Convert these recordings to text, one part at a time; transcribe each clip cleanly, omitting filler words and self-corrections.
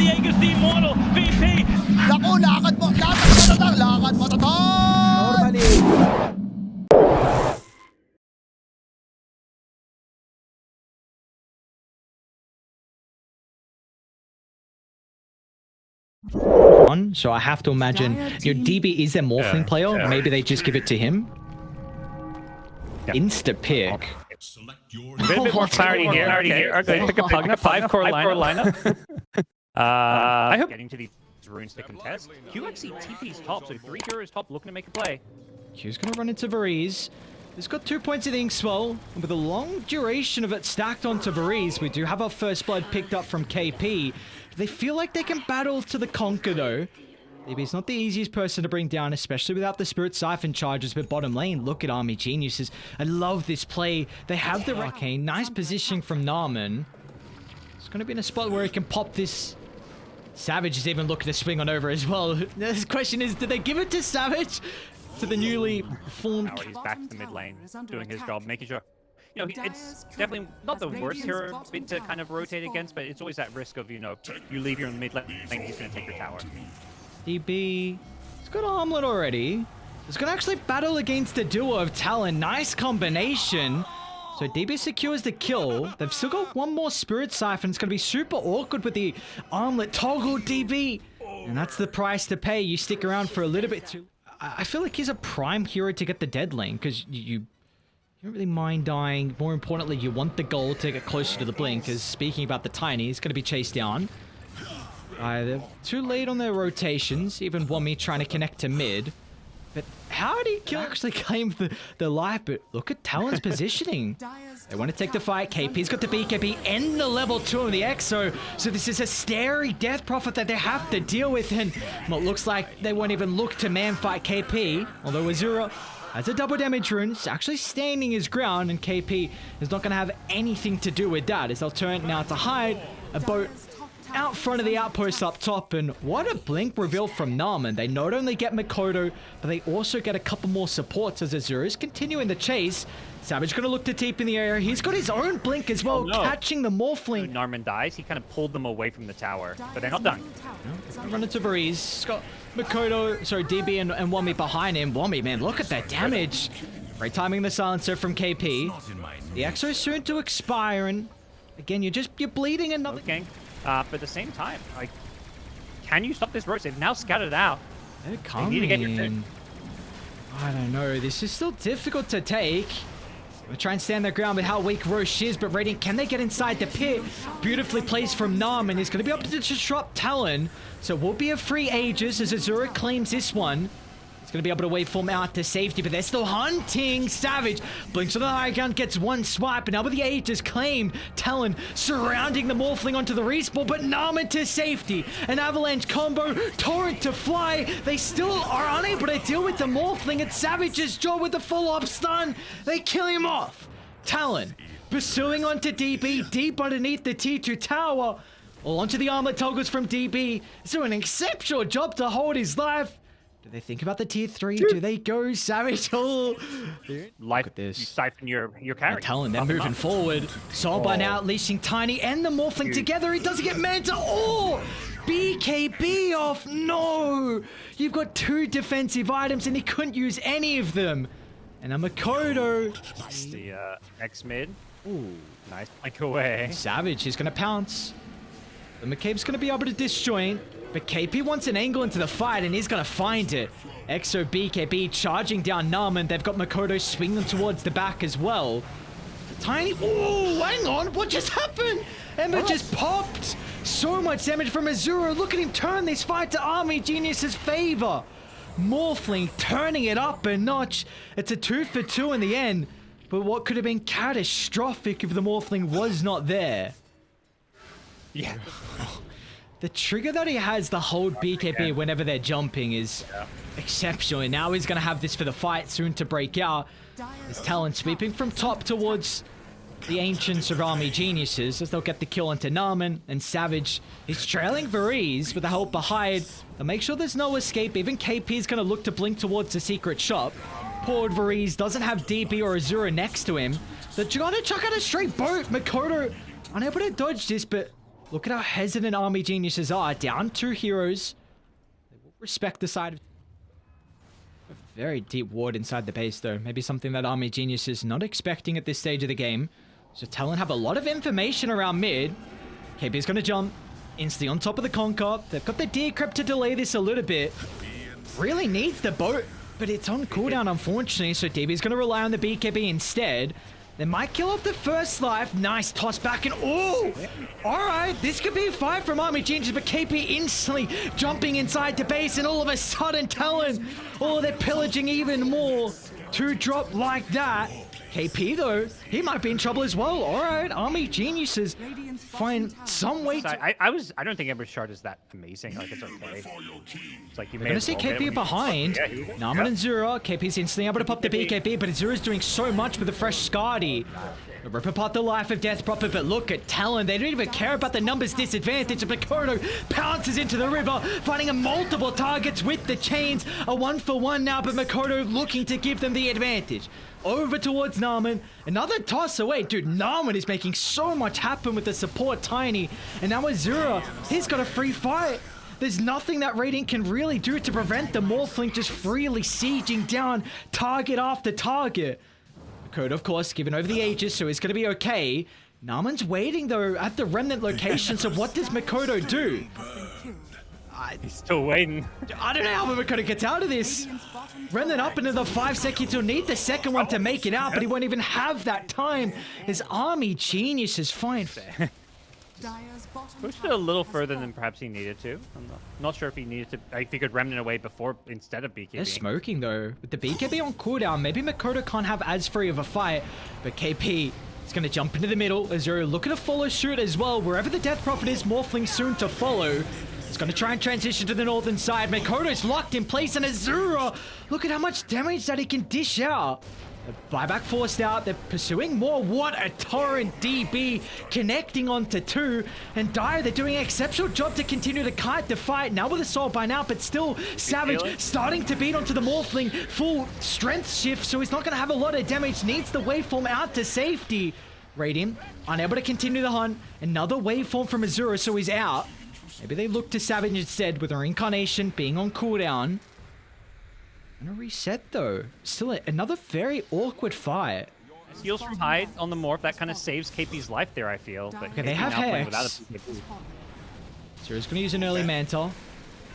Diego's the immortal VP. Naku, lakad mo matatag, lakad matatag! Normally. So I have to imagine your DB is a Morphling player. Maybe they just give it to him. Insta pick. A bit more clarity here. Okay, pick a Pugna, 5-core lineup. I hope getting to these runes to contest. Q actually TP's top, so 3 heroes top looking to make a play. Q's gonna run into Varese. He's got 2 points of the Inkswell, and with a long duration of it stacked onto Varese, we do have our first blood picked up from KP. They feel like they can battle to the conquer though. Maybe he's not the easiest person to bring down, especially without the Spirit Siphon charges, but bottom lane, look at Army Geniuses. I love this play. They have the Arcane. Nice positioning from Narman. It's going to be in a spot where he can pop this. Savage is even looking to swing on over as well. The question is, did they give it to Savage? To the newly formed... Now he's back to the mid lane, doing his job, making sure... You know, it's definitely not the worst hero bit to kind of rotate against, but it's always that risk of, you know, you leave your mid lane, he's going to take your tower. DB, he's got Armlet already. He's going to actually battle against the duo of Talon. Nice combination. So DB secures the kill. They've still got one more Spirit Siphon. It's going to be super awkward with the Armlet toggle DB. And that's the price to pay. You stick around for a little bit too. I feel like he's a prime hero to get the dead lane because you don't really mind dying. More importantly, you want the gold to get closer to the blink, because speaking about the Tiny, he's going to be chased down. They're too late on their rotations, even Wommy trying to connect to mid. But how did he actually claim the life? But look at Talon's positioning. They want to take the fight. KP's got the BKB and the level 2 of the EXO. So this is a scary death prophet that they have to deal with. And well, it looks like they won't even look to man fight KP. Although Azura has a double damage rune. It's actually standing his ground. And KP is not going to have anything to do with that, as they'll turn now to hide a boat out front of the outpost up top. And what a blink reveal from Narman. They not only get Mikoto, but they also get a couple more supports as Azura is continuing the chase. Savage gonna look to TP in the area. He's got his own blink as well, catching the Morphling. When Narman dies, he kind of pulled them away from the tower, but they're not done. Run into Varese. He's got Mikoto, sorry, DB and Wommy behind him. Wommy, man, look at that damage. Great timing the silencer from KP. The EXO is soon to expire, and again, you're bleeding another gang. But at the same time, like, can you stop this roach? They've now scattered out. They're coming. They need to get your food. I don't know. This is still difficult to take. We'll try and stand their ground with how weak Roche is, but Radiant, can they get inside the pit? Beautifully placed from Narman. He's going to be able to disrupt Talon. So it will be a free Aegis as Azura claims this one. He's going to be able to waveform out to safety, but they're still hunting. Savage blinks on the high ground, gets one swipe, and now with the Aegis claimed, Talon surrounding the Morphling onto the respawn, but Narman to safety. An avalanche combo, Torrent to fly. They still are unable to deal with the Morphling. It's Savage's job with the full-up stun. They kill him off. Talon pursuing onto DB, deep underneath the T2 tower. All onto the armor toggles from DB. He's doing an exceptional job to hold his life. Do they think about the tier 3? Do they go Savage? Oh, life at this. You siphon your character. Talon, they're moving forward. Soulbind now unleashing Tiny and the Morphling together. He doesn't get Manta. Oh, BKB off. No, you've got 2 defensive items and he couldn't use any of them. And a Mikoto. The next mid. Ooh, nice like away. Savage is going to pounce. The McCabe's going to be able to disjoint. But KP wants an angle into the fight, and he's going to find it. EXO BKB charging down Narman. They've got Mikoto swinging towards the back as well. Tiny... Oh, hang on. What just happened? Ember just popped. So much damage from Azura. Look at him turn this fight to Army Genius's favor. Morphling turning it up a notch. It's a 2 for 2 in the end. But what could have been catastrophic if the Morphling was not there? Yeah. The trigger that he has to hold BKB whenever they're jumping is exceptional. And now he's going to have this for the fight soon to break out. There's Talon sweeping from top towards the Ancients of Army Geniuses as they'll get the kill onto Narman. And Savage is trailing Varese with the help behind. They'll make sure there's no escape. Even KP is going to look to blink towards the secret shop. Poor Varese doesn't have DB or Azura next to him. They're going to chuck out a straight boat. Mikoto unable to dodge this, but Look at how hesitant Army Geniuses are. Down 2 heroes. They will respect the side of... A very deep ward inside the base, though. Maybe something that Army Genius is not expecting at this stage of the game. So Talon have a lot of information around mid. KP's going to jump. Instantly on top of the Conquer. They've got the Decrypt to delay this a little bit. Really needs the boat, but it's on cooldown, unfortunately. So DB's going to rely on the BKB instead. They might kill off the first life. Nice toss back and oh! Alright, this could be a fight from Army Genius, but KP instantly jumping inside the base and all of a sudden Talon, oh, they're pillaging even more. 2 drop like that. KP though, he might be in trouble as well. Alright, Army Geniuses find some way to... I don't think Ember's Shard is that amazing. Like, it's okay. It's like you may We're gonna see KP behind. Naman and Zura. KP's instantly able to pop the BKB, but Zura's doing so much with the fresh Scardy. Rip apart the life of death proper, but look at Talon. They don't even care about the numbers disadvantage. Mikoto pounces into the river, finding a multiple targets with the chains. A 1-for-1 now, but Mikoto looking to give them the advantage. Over towards Naman. Another toss away. Dude, Naman is making so much happen with the support Tiny. And now with Zura, he's got a free fight. There's nothing that Radiant can really do to prevent the Morphling just freely sieging down target after target. Code, of course, given over the Aegis, so he's going to be okay. Naman's waiting, though, at the Remnant location, so what does Mikoto do? He's still waiting. I don't know how Mikoto gets out of this. Remnant up into the 5 seconds. He'll need the second one to make it out, but he won't even have that time. His Army Genius is fine. Pushed it a little further than perhaps he needed to. I'm not sure if he needed to, if he could Remnant away before instead of BKB. They're smoking though. With the BKB on cooldown, maybe Mikoto can't have as free of a fight, but KP is going to jump into the middle. Azura looking to follow suit as well. Wherever the Death Prophet is, Morphling soon to follow. He's going to try and transition to the northern side. Mikoto's locked in place, and Azura, look at how much damage that he can dish out. The buyback forced out. They're pursuing more. What a torrent DB connecting onto 2. And Dire, they're doing an exceptional job to continue to kite the fight. Now with Assault by now, but still Savage starting to beat onto the Morphling. Full strength shift, so he's not going to have a lot of damage. Needs the waveform out to safety. Radiant, unable to continue the hunt. Another waveform from Azura, so he's out. Maybe they look to Savage instead with her Incarnation being on cooldown. Gonna reset though. Still another very awkward fight. Steals from Hyde on the Morph. That kind of saves KP's life there, I feel. But okay, they have Hex. Zura's gonna use an early Mantle.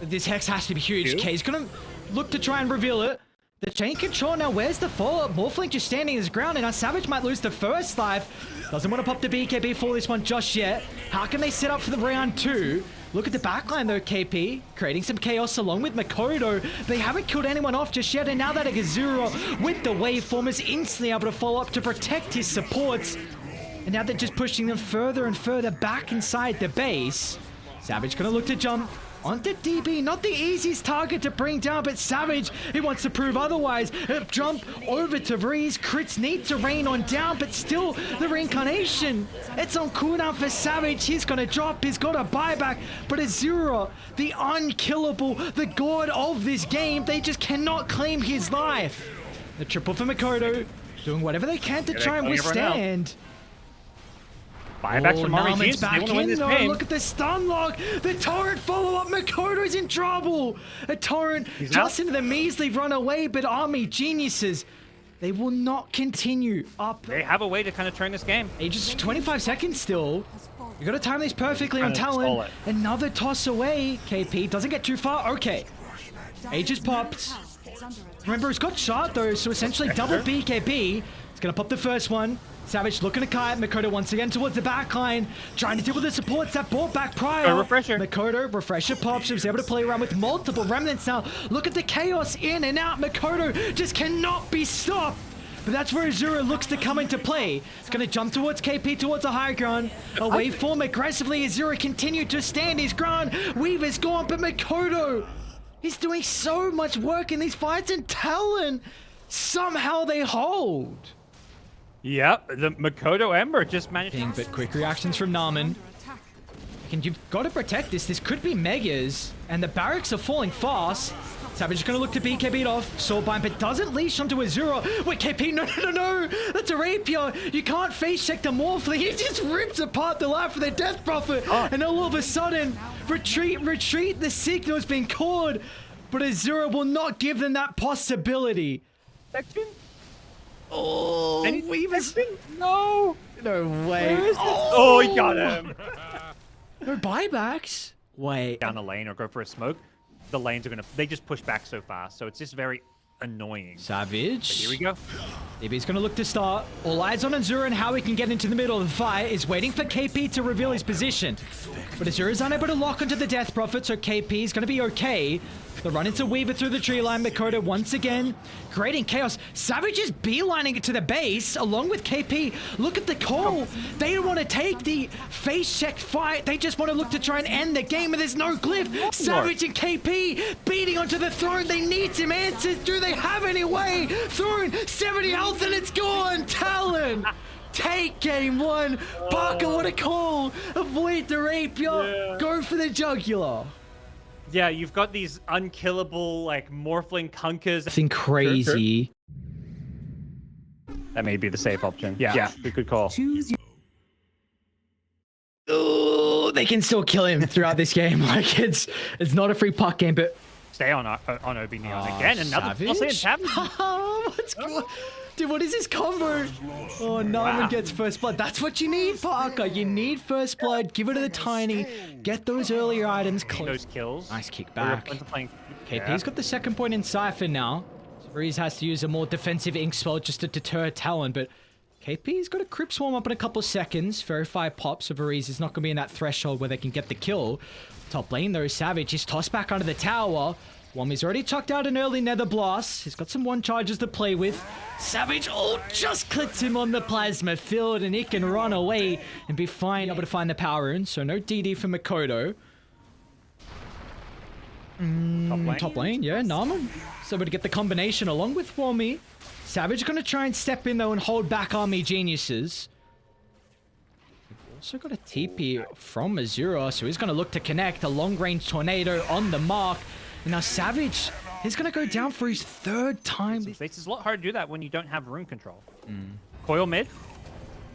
This Hex has to be huge. Okay, he's gonna look to try and reveal it. The chain control now, where's the follow-up? Morphling just standing his ground, and our Savage might lose the first life. Doesn't want to pop the BKB for this one just yet. How can they set up for the round 2? Look at the backline though, KP. Creating some chaos along with Mikoto. They haven't killed anyone off just yet, and now that Azura with the waveform is instantly able to follow up to protect his supports. And now they're just pushing them further and further back inside the base. Savage gonna look to jump onto DB. Not the easiest target to bring down, but Savage, he wants to prove otherwise. Jump over to Breeze. Crits need to rain on down, but still the reincarnation. It's on cooldown for Savage. He's gonna drop. He's got a buyback, but Azura, the unkillable, the god of this game, they just cannot claim his life. The triple for Mikoto, doing whatever they can to try and withstand. Buybacks from Army Genius. Back in though. Look at the stun lock. The torrent follow-up. Mikoto's in trouble. A torrent just into the measly run away, but Army Geniuses, they will not continue up. They have a way to kind of turn this game. Just 25 seconds still. You got to time these perfectly on Talon. Another toss away. KP doesn't get too far. Okay. Aegis popped. Remember, he's got shot though, so essentially double BKB. It's going to pop the first one. Savage looking to kite. Mikoto once again towards the backline, trying to deal with the supports that brought back prior. Refresher. Mikoto, refresher pops. She was able to play around with multiple remnants now. Look at the chaos in and out. Mikoto just cannot be stopped. But that's where Azura looks to come into play. It's going to jump towards KP, towards the high ground. A waveform aggressively. Azura continued to stand his ground. Weaver's gone, but Mikoto, he's doing so much work in these fights, and Talon, somehow they hold. Yep, the Mikoto Ember just managed to... But quick reactions from Naman. And you've got to protect this. This could be Megas, and the barracks are falling fast. Savage is going to look to BKB it off. Soulbind, but doesn't leash onto a Zero. Wait, KP, no. That's a rapier. You can't face check the Morphling. He just rips apart the life of their Death Prophet. And all of a sudden, retreat. The signal has been caught. But a Zero will not give them that possibility. Section? Oh, Weaver's... No. No way. Oh, he got him. No buybacks. Wait. Down a lane or go for a smoke. The lanes are going to... They just push back so fast. So it's just very annoying. Savage. But here we go. DB's going to look to start. All eyes on Azura and how he can get into the middle of the fight is waiting for KP to reveal his position. But Azura's unable to lock onto the Death Prophet, so KP is going to be okay. The run into Weaver through the tree line. Makoto once again creating chaos. Savage is beelining it to the base along with KP. Look at the call. They don't want to take the face check fight. They just want to look to try and end the game, and there's no glyph. Savage and KP beating onto the throne. They need some answers. Do they have any way? Throne, 70 health, and it's gone. Talon. Take game one. Parker, what a call. Avoid the rapier. Go for the jugular. Yeah, you've got these unkillable, like, Morphling Kunkers. Nothing crazy. That may be the safe option. Yeah, good call. Oh, they can still kill him throughout this game. Like, it's not a free puck game, but... Stay on OB Neon again. Another Savage? What's going... Dude, what is this combo? Oh, Narman gets first blood. That's what you need, Parker. You need first blood. Give it to the Tiny. Get those earlier items close. Those kills. Nice kick back. KP's got the second point in Cypher now. So Breeze has to use a more defensive ink spell just to deter Talon, but KP's got a Crypt Swarm up in a couple seconds. Verify pops, so Breeze is not going to be in that threshold where they can get the kill. Top lane, though, Savage is tossed back under the tower. Wami's already chucked out an early Nether Blast. He's got some one charges to play with. Savage, just clipped him on the plasma field, and he can run away and be fine, able to find the power rune. So no DD for Makoto. Top lane, yeah, Nama. So able to get the combination along with Wami. Savage going to try and step in, though, and hold back Army Geniuses. We've also got a TP from Azura, so he's going to look to connect a long-range tornado on the mark. And now Savage, he's going to go down for his third time. It's a lot harder to do that when you don't have rune control. Coil mid.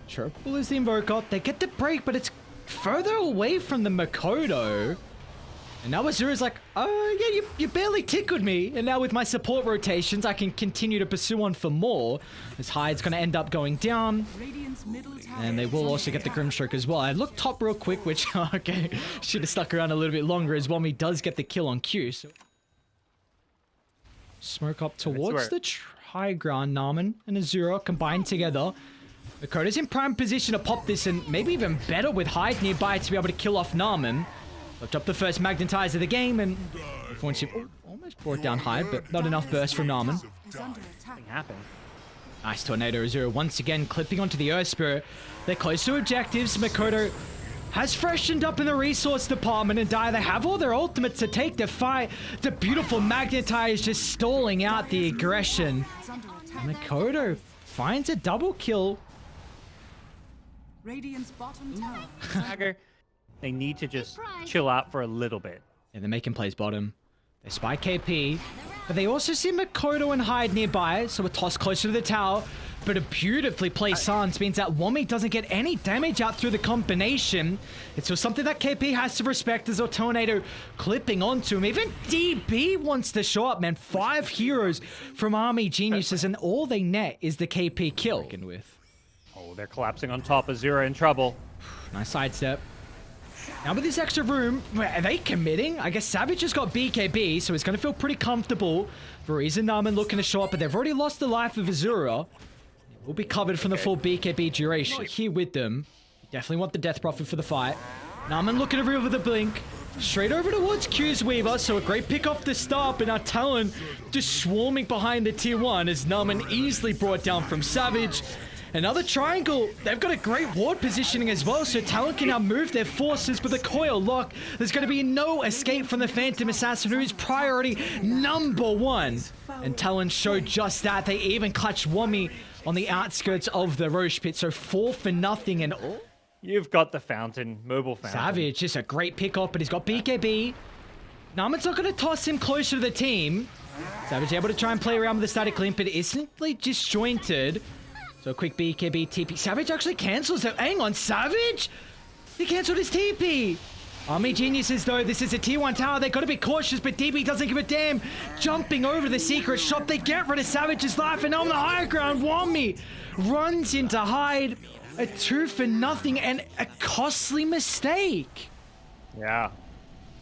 Triple is the Invoker. They get the break, but it's further away from the Makoto. And now Azura's like, oh, yeah, you barely tickled me. And now with my support rotations, I can continue to pursue on for more. This Hyde's going to end up going down. And they will also get the Grimstroke as well. I look top real quick, which, okay, should have stuck around a little bit longer as Wami does get the kill on Q. So smoke up towards the high ground. Narman and Azura combined together. Makoto's in prime position to pop this, and maybe even better with Hyde nearby to be able to kill off Narman. Looked up the first Magnetize of the game, and almost brought down Hyde, but not enough burst from Narman. Nothing happened. Nice Tornado Azura once again clipping onto the Earth Spirit. They're close to objectives. Makoto has freshened up in the resource department, and they have all their ultimates to take the fight. The beautiful Magnetize just stalling out the aggression. And Makoto finds a double kill. Radiant's bottom tower. They need to just chill out for a little bit. Yeah, they're making plays bottom. They spy KP, but they also see Makoto and Hyde nearby, so a toss closer to the tower. But a beautifully placed Sans means that Wami doesn't get any damage out through the combination. It's still something that KP has to respect as a Tornado clipping onto him. Even DB wants to show up, man. 5 heroes from Army Geniuses, and all they net is the KP kill. Oh, they're collapsing on top. Azura in trouble. Nice sidestep. Now with this extra room, are they committing? I guess Savage has got BKB, so he's going to feel pretty comfortable. Variz and Narman looking to show up, but they've already lost the life of Azura. It will be covered from the full BKB duration. Here with them. Definitely want the Death Prophet for the fight. Narman looking to reveal with a blink. Straight over towards Q's Weaver, so a great pick off the start, but now Talon just swarming behind the tier 1 as Narman easily brought down from Savage. Another triangle. They've got a great ward positioning as well, so Talon can now move their forces with a coil lock. There's going to be no escape from the Phantom Assassin, who is priority #1. And Talon showed just that. They even clutched Wami on the outskirts of the Roche Pit, so 4 for nothing. And You've got the fountain, mobile fountain. Savage, just a great pick off, but he's got BKB. Naman's not going to toss him closer to the team. Savage able to try and play around with the static link, but instantly disjointed. So a quick BKB TP. Savage actually cancels it. Hang on, Savage? He cancelled his TP. Army Geniuses, though, this is a tier 1 tower. They got to be cautious, but DB doesn't give a damn. Jumping over the secret shop, they get rid of Savage's life, and on the high ground, Wami runs into hide. A 2 for nothing and a costly mistake. Yeah.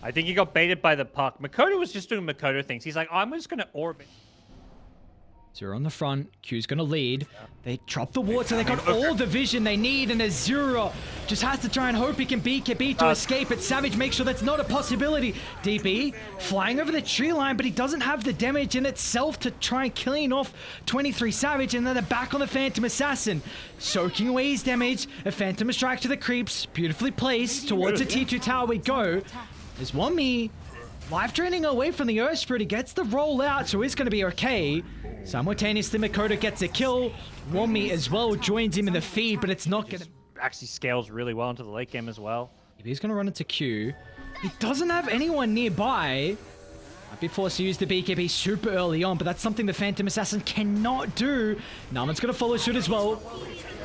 I think he got baited by the puck. Makoto was just doing Makoto things. He's like, I'm just going to orbit. Zero on the front. Q's going to lead. They drop the ward, so they got all the vision they need, and Azura just has to try and hope he can BKB to escape, but Savage makes sure that's not a possibility. DB flying over the tree line, but he doesn't have the damage in itself to try and clean off 23 Savage, and then they're back on the Phantom Assassin. Soaking away his damage. A Phantom Strike to the creeps. Beautifully placed. Towards the T2 tower we go. There's Wami life draining away from the Earth Spirit. He gets the roll out, so he's going to be okay. Simultaneously, Makoto gets a kill. Wami as well joins him in the feed, but it's not going to... Actually scales really well into the late game as well. He's going to run into Q. He doesn't have anyone nearby. Might be forced to use the BKB super early on, but that's something the Phantom Assassin cannot do. Naman's going to follow suit as well.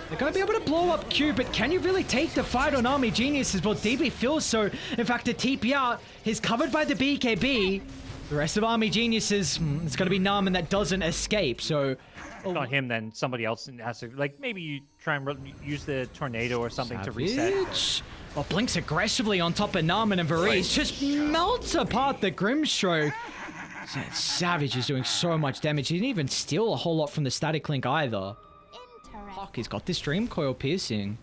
They're going to be able to blow up Q, but can you really take the fight on Army Geniuses? Well, DB feels so. In fact, the TP out is covered by the BKB. The rest of Army Geniuses, it's going to be Naman that doesn't escape, so... If not him, then somebody else has to... Like, maybe you try and use the tornado or something to reset. Well, blinks aggressively on top of Naman, and Varese just melts apart the Grimstroke. Savage is doing so much damage. He didn't even steal a whole lot from the static link either. Fuck, he's got this Dream Coil piercing.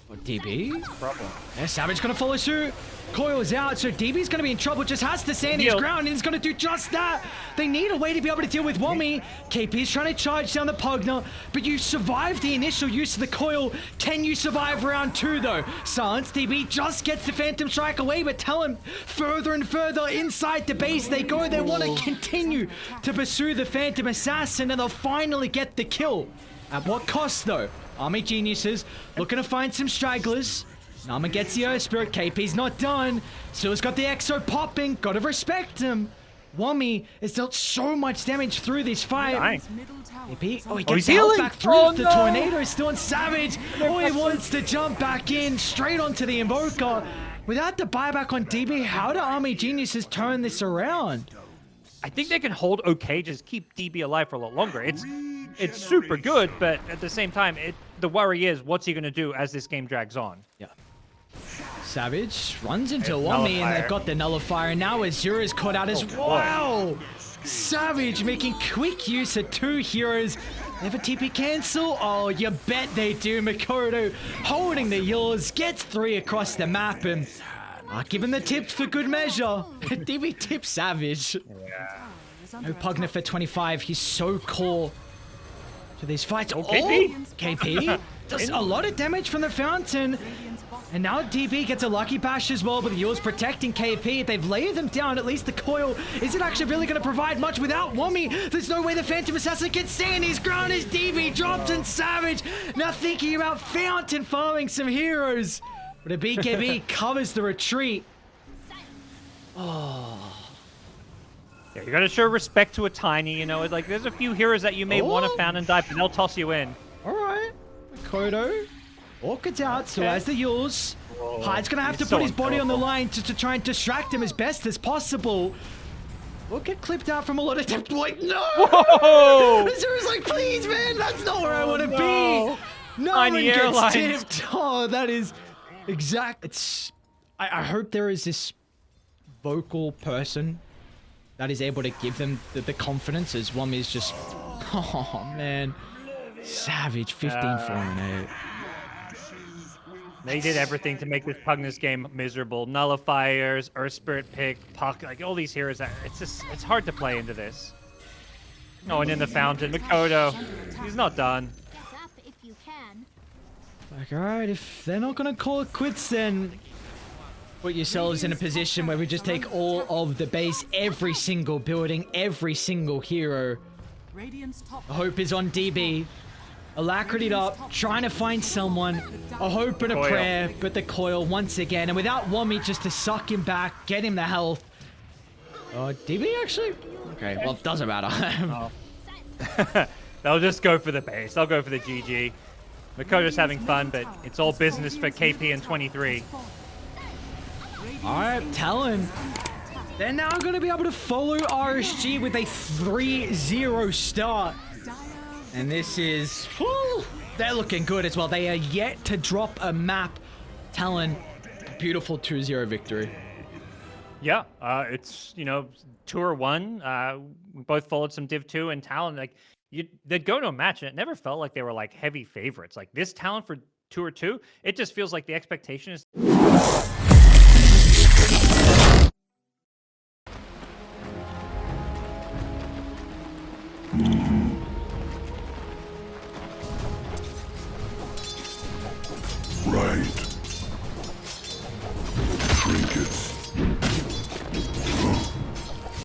What, DB? Problem. Yeah, Savage gonna follow suit. Coil's out, so DB's gonna be in trouble. Just has to stand his ground, and he's gonna do just that. They need a way to be able to deal with Wami. KP's trying to charge down the Pugna, but you survived the initial use of the coil. Can you survive round 2, though? Silence, DB just gets the Phantom Strike away, but Talon further and further inside the base they go. They want to continue to pursue the Phantom Assassin, and they'll finally get the kill. At what cost, though? Army Geniuses looking to find some stragglers. Naman gets the Earth Spirit. KP's not done. Still's got the Exo popping. Gotta respect him. Wami has dealt so much damage through this fight. KP, he gets the health back through. The tornado is still on Savage. Oh, he wants to jump back in straight onto the Invoker. Without the buyback on DB, how do Army Geniuses turn this around? I think they can hold okay, just keep DB alive for a lot longer. It's super good, but at the same time, the worry is, what's he going to do as this game drags on? Yeah. Savage runs into Wami, and they've got the Nullifier, and now Azura's caught out as well. Savage making quick use of 2 heroes. They have a TP cancel? Oh, you bet they do. Makoto holding the yours, gets 3 across the map, and give him the tips for good measure. DB tips Savage. Yeah. No Pugna for 25. He's so core to these fights. KP does a lot of damage from the fountain. And now DB gets a lucky bash as well, but the yours protecting KP. They've laid them down. At least the coil isn't actually really going to provide much without Wami. There's no way the Phantom Assassin can stand his ground as DB drops and Savage now thinking about fountain following some heroes. But a BKB covers the retreat. Oh. Yeah, you gotta show respect to a tiny, you know, like there's a few heroes that you may want to fountain dive, but they'll toss you in. Alright. Makoto. Orchid's out, so as the Yules. Hyde's gonna have to put his body on the line to try and distract him as best as possible. We'll get clipped out from a lot of tips. Like, no! Whoa! Azura's like, please, man, that's not where I want to be. No one gets tipped. Oh, that is exact. It's. I hope there is this vocal person that is able to give them the confidence, as one is just. Oh man, Savage 15-4-8. They did everything to make this Pugna's game miserable. Nullifiers, Earth Spirit pick, Puck, like all these heroes. It's hard to play into this. Oh, and in the fountain, Makoto. He's not done. Like, alright, if they're not gonna call it quits, then put yourselves in a position where we just take all of the base, every single building, every single hero. The hope is on DB. Alacrity'd up, trying to find someone. A hope and a prayer, but the coil once again. And without Wami just to suck him back, get him the health. DB actually? Okay, well, it doesn't matter. They'll just go for the base. They'll go for the GG. Makoto's having fun, but it's all business for KP and 23. All right, Talon. They're now going to be able to follow RSG with a 3-0 start. And this is... whew, they're looking good as well. They are yet to drop a map. Talon, beautiful 2-0 victory. Yeah, it's, you know, Tour 1. We both followed some Div 2 and Talon. Like, they'd go to a match, and it never felt like they were, like, heavy favorites. Like, this Talon for Tour 2, it just feels like the expectation is...